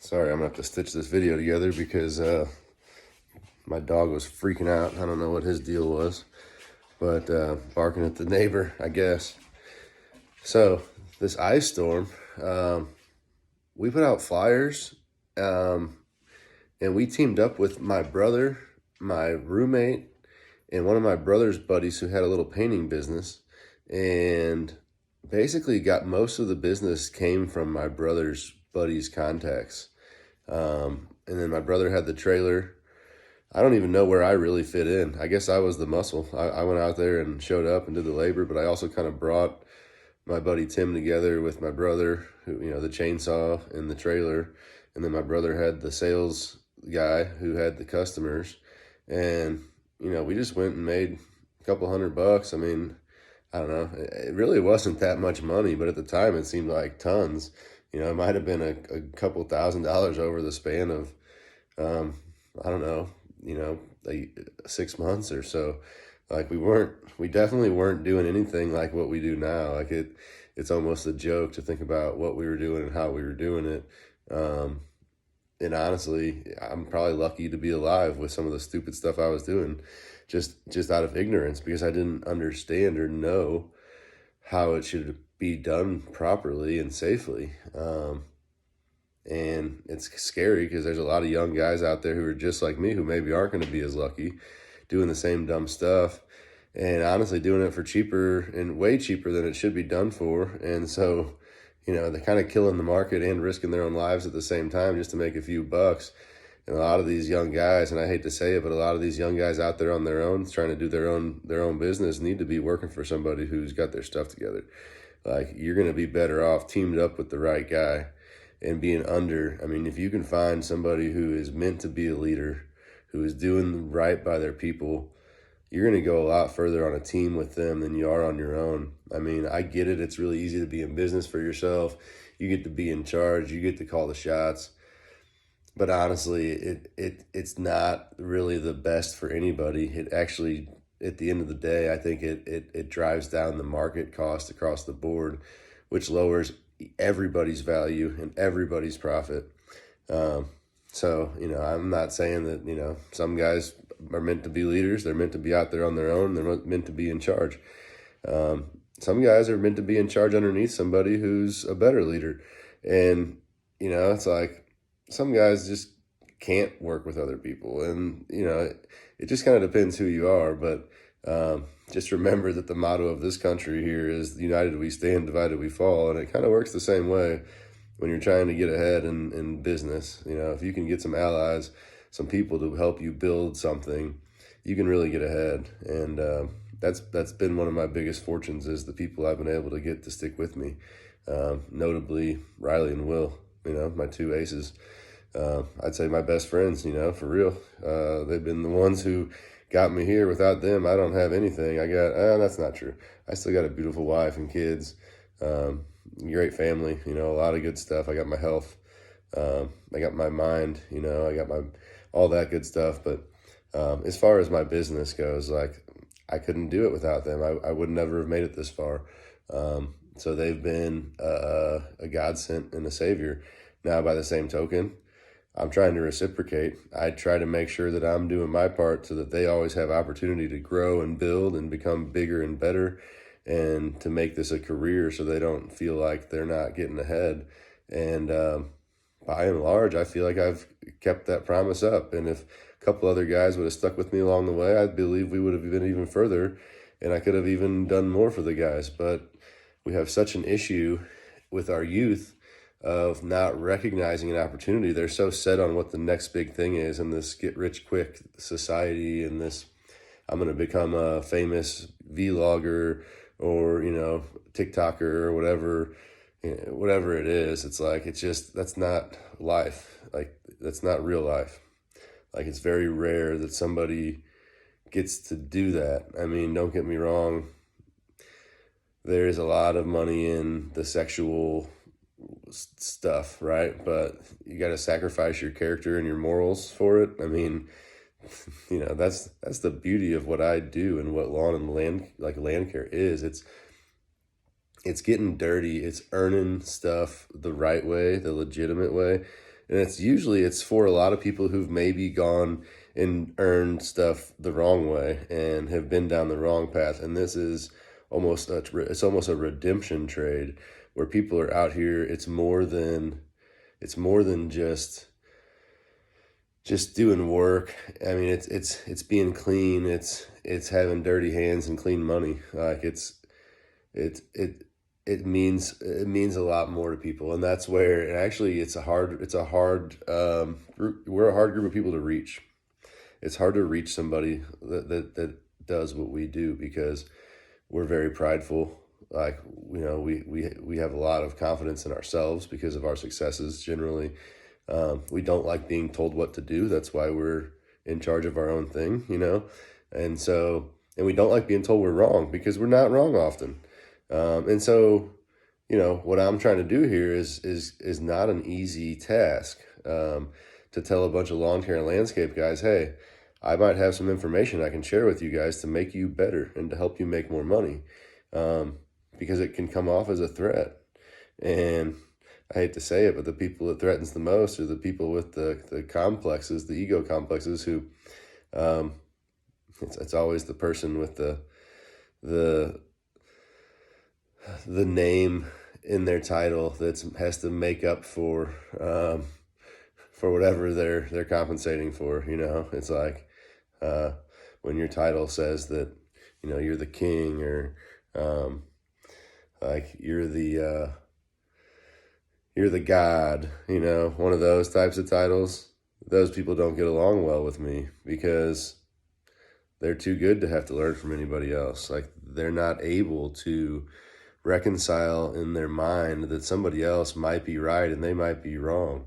Sorry, I'm gonna have to stitch this video together because my dog was freaking out. I don't know what his deal was, but barking at the neighbor, I guess. So this ice storm, we put out flyers, and we teamed up with my brother, my roommate, and one of my brother's buddies who had a little painting business, and basically got most of the business came from my brother's buddy's contacts. And then my brother had the trailer. I don't even know where I really fit in. I guess I was the muscle. I went out there and showed up and did the labor, but I also kind of brought my buddy Tim together with my brother, who, the chainsaw and the trailer. And then my brother had the sales guy who had the customers. And, we just went and made a couple $100. I mean, I don't know. It really wasn't that much money, but at the time it seemed like tons. It might have been a couple $1,000s over the span of, I don't know, like 6 months or so. Like we definitely weren't doing anything like what we do now. Like it's almost a joke to think about what we were doing and how we were doing it. And honestly, I'm probably lucky to be alive with some of the stupid stuff I was doing just out of ignorance, because I didn't understand or know how it should be done properly and safely. And it's scary because there's a lot of young guys out there who are just like me, who maybe aren't going to be as lucky, doing the same dumb stuff, and honestly doing it for cheaper and way cheaper than it should be done for. And so, they're kind of killing the market and risking their own lives at the same time just to make a few bucks. And a lot of these young guys, and I hate to say it, but a lot of these young guys out there on their own, trying to do their own business, need to be working for somebody who's got their stuff together. Like, you're going to be better off teamed up with the right guy and being under. I mean, if you can find somebody who is meant to be a leader, who is doing right by their people, you're going to go a lot further on a team with them than you are on your own. I mean, I get it. It's really easy to be in business for yourself. You get to be in charge. You get to call the shots. But honestly, it's not really the best for anybody. It actually, at the end of the day, I think it drives down the market cost across the board, which lowers everybody's value and everybody's profit. So, I'm not saying that, some guys are meant to be leaders. They're meant to be out there on their own. They're meant to be in charge. Some guys are meant to be in charge underneath somebody who's a better leader. And, it's like some guys just can't work with other people. And, it just kind of depends who you are. But just remember that the motto of this country here is united we stand, divided we fall. And it kind of works the same way when you're trying to get ahead in business. If you can get some allies, some people to help you build something, you can really get ahead. And that's been one of my biggest fortunes, is the people I've been able to get to stick with me. Notably Riley and Will, my two aces. I'd say my best friends, for real. They've been the ones who got me here. Without them, I don't have anything. That's not true. I still got a beautiful wife and kids, great family, a lot of good stuff. I got my health, I got my mind, I got all that good stuff. But as far as my business goes, like, I couldn't do it without them. I would never have made it this far. So they've been a godsend and a savior. Now, by the same token, I'm trying to reciprocate. I try to make sure that I'm doing my part so that they always have opportunity to grow and build and become bigger and better, and to make this a career so they don't feel like they're not getting ahead. And by and large, I feel like I've kept that promise up. And if a couple other guys would have stuck with me along the way, I believe we would have been even further, and I could have even done more for the guys. But we have such an issue with our youth of not recognizing an opportunity. They're so set on what the next big thing is in this get rich quick society, and this, I'm going to become a famous vlogger or, TikToker or whatever it is. It's like, that's not life. Like, that's not real life. Like, it's very rare that somebody gets to do that. I mean, don't get me wrong. There is a lot of money in the sexual stuff, right? But you got to sacrifice your character and your morals for it. I mean, that's the beauty of what I do and what lawn and land care is. It's getting dirty. It's earning stuff the right way, the legitimate way. And it's for a lot of people who've maybe gone and earned stuff the wrong way and have been down the wrong path. And this is it's almost a redemption trade where people are out here. It's more than just doing work. I mean, it's being clean. It's having dirty hands and clean money. Like it means a lot more to people, and that's where, and actually it's a hard we're a hard group of people to reach. It's hard to reach somebody that does what we do, because we're very prideful. Like, we have a lot of confidence in ourselves because of our successes generally. We don't like being told what to do. That's why we're in charge of our own thing, and we don't like being told we're wrong, because we're not wrong often. And so, what I'm trying to do here is not an easy task, to tell a bunch of lawn care and landscape guys, hey, I might have some information I can share with you guys to make you better and to help you make more money, because it can come off as a threat. And I hate to say it, but the people it threatens the most are the people with the complexes, the ego complexes, who, it's always the person with the name in their title that has to make up for whatever they're compensating for. It's like, when your title says that, you're the king, or like you're the god, one of those types of titles. Those people don't get along well with me, because they're too good to have to learn from anybody else. Like, they're not able to reconcile in their mind that somebody else might be right and they might be wrong.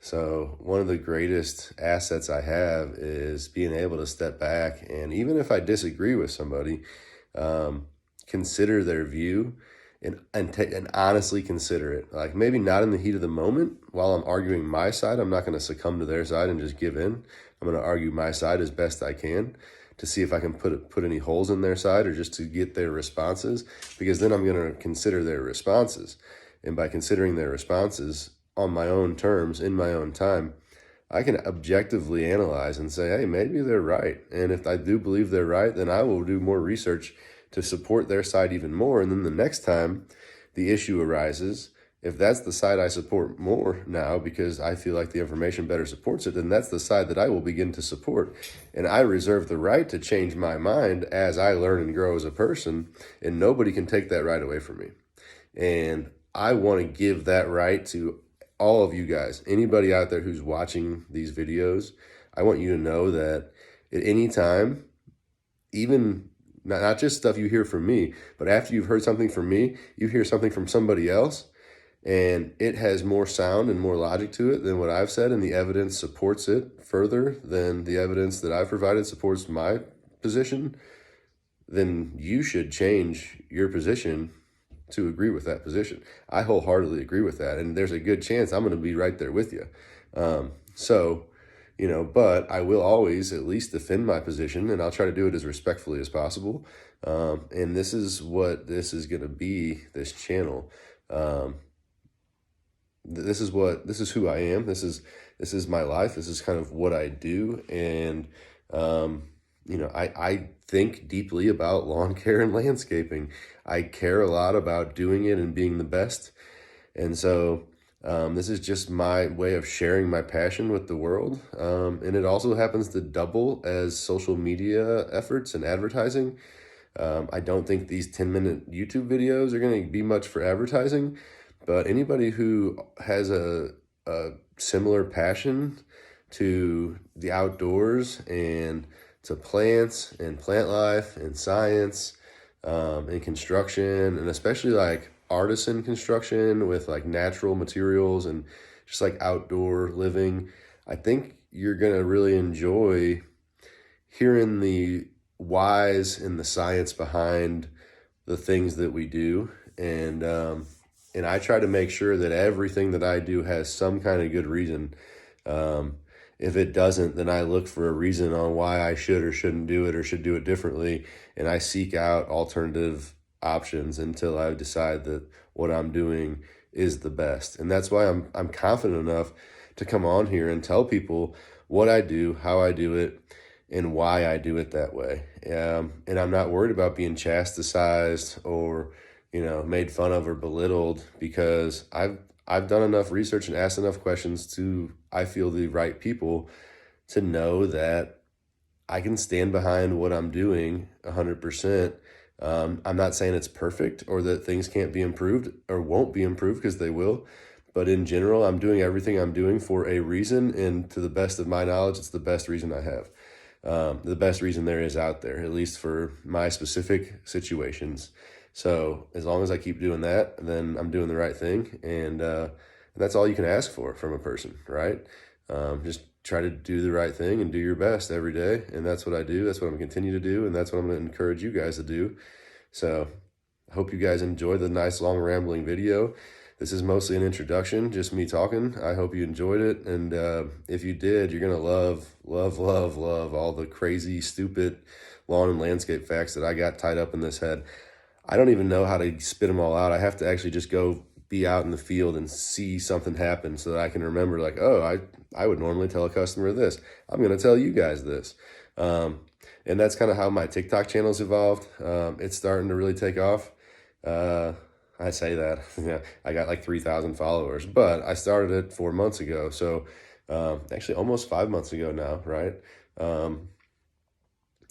So one of the greatest assets I have is being able to step back, and even if I disagree with somebody, consider their view and honestly consider it. Like, maybe not in the heat of the moment while I'm arguing my side. I'm not going to succumb to their side and just give in. I'm going to argue my side as best I can to see if I can put any holes in their side, or just to get their responses, because then I'm going to consider their responses. And by considering their responses on my own terms, in my own time, I can objectively analyze and say, hey, maybe they're right. And if I do believe they're right, then I will do more research to support their side even more. And then the next time the issue arises, if that's the side I support more now because I feel like the information better supports it, then that's the side that I will begin to support. And I reserve the right to change my mind as I learn and grow as a person, and nobody can take that right away from me. And I want to give that right to all of you guys. Anybody out there who's watching these videos, I want you to know that at any time, even not just stuff you hear from me, but after you've heard something from me, you hear something from somebody else, and it has more sound and more logic to it than what I've said, and the evidence supports it further than the evidence that I've provided supports my position, then you should change your position to agree with that position. I wholeheartedly agree with that, and there's a good chance I'm going to be right there with you. But I will always at least defend my position, and I'll try to do it as respectfully as possible. And this is what this is going to be, this channel. This is who I am. This is my life. This is kind of what I do. And, I think deeply about lawn care and landscaping. I care a lot about doing it and being the best. And so, this is just my way of sharing my passion with the world. And it also happens to double as social media efforts and advertising. I don't think these 10-minute YouTube videos are going to be much for advertising, but anybody who has a similar passion to the outdoors and to plants and plant life and science, and construction, and especially like artisan construction with like natural materials and just like outdoor living, I think you're going to really enjoy hearing the whys and the science behind the things that we do. And I try to make sure that everything that I do has some kind of good reason. If it doesn't, then I look for a reason on why I should or shouldn't do it, or should do it differently. And I seek out alternative options until I decide that what I'm doing is the best. And that's why I'm confident enough to come on here and tell people what I do, how I do it, and why I do it that way. And I'm not worried about being chastised or, made fun of or belittled, because I've done enough research and asked enough questions to, I feel, the right people to know that I can stand behind what I'm doing 100%. I'm not saying it's perfect or that things can't be improved or won't be improved, because they will. But in general, I'm doing everything I'm doing for a reason. And to the best of my knowledge, it's the best reason I have. The best reason there is out there, at least for my specific situations. So as long as I keep doing that, then I'm doing the right thing. And that's all you can ask for from a person, right? Just try to do the right thing and do your best every day. And that's what I do. That's what I'm going to continue to do. And that's what I'm going to encourage you guys to do. So I hope you guys enjoyed the nice long rambling video. This is mostly an introduction, just me talking. I hope you enjoyed it. And if you did, you're going to love all the crazy, stupid lawn and landscape facts that I got tied up in this head. I don't even know how to spit them all out. I have to actually just go be out in the field and see something happen so that I can remember, like, oh, I would normally tell a customer this. I'm going to tell you guys this. And that's kind of how my TikTok channel's evolved. It's starting to really take off. I say that, I got like 3,000 followers, but I started it 4 months ago. So actually almost 5 months ago now, right? No,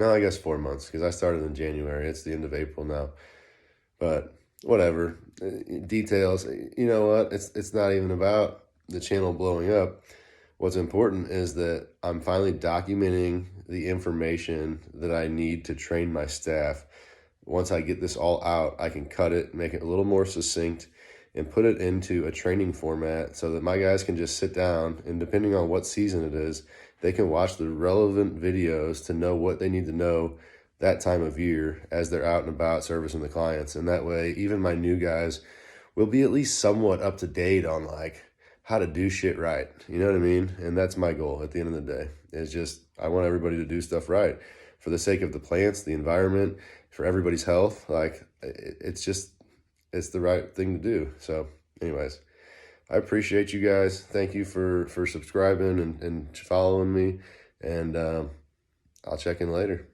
I guess 4 months, because I started in January. It's the end of April now. But whatever, details, you know what? It's not even about the channel blowing up. What's important is that I'm finally documenting the information that I need to train my staff. Once I get this all out, I can cut it, make it a little more succinct, and put it into a training format so that my guys can just sit down, and depending on what season it is, they can watch the relevant videos to know what they need to know that time of year as they're out and about servicing the clients. And that way, even my new guys will be at least somewhat up to date on like how to do shit right. You know what I mean? And that's my goal at the end of the day, is just, I want everybody to do stuff right for the sake of the plants, the environment, for everybody's health. Like, it's the right thing to do. So anyways, I appreciate you guys. Thank you for subscribing and following me. And I'll check in later.